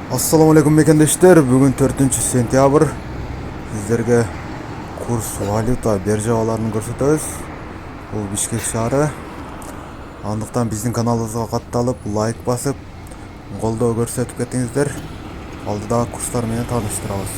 Assalamu alaikum mekендештер. Бүгін 4 сентябрь. Сіздерге курс валюта биржаларын көрсөтөбүз. Бул Бишкек шаары. Андыктан биздин каналыбызга катталып, лайк басып, колдоо көрсөтүп кетиңиздер. Алдыдагы курстар менен тааныштырабыз.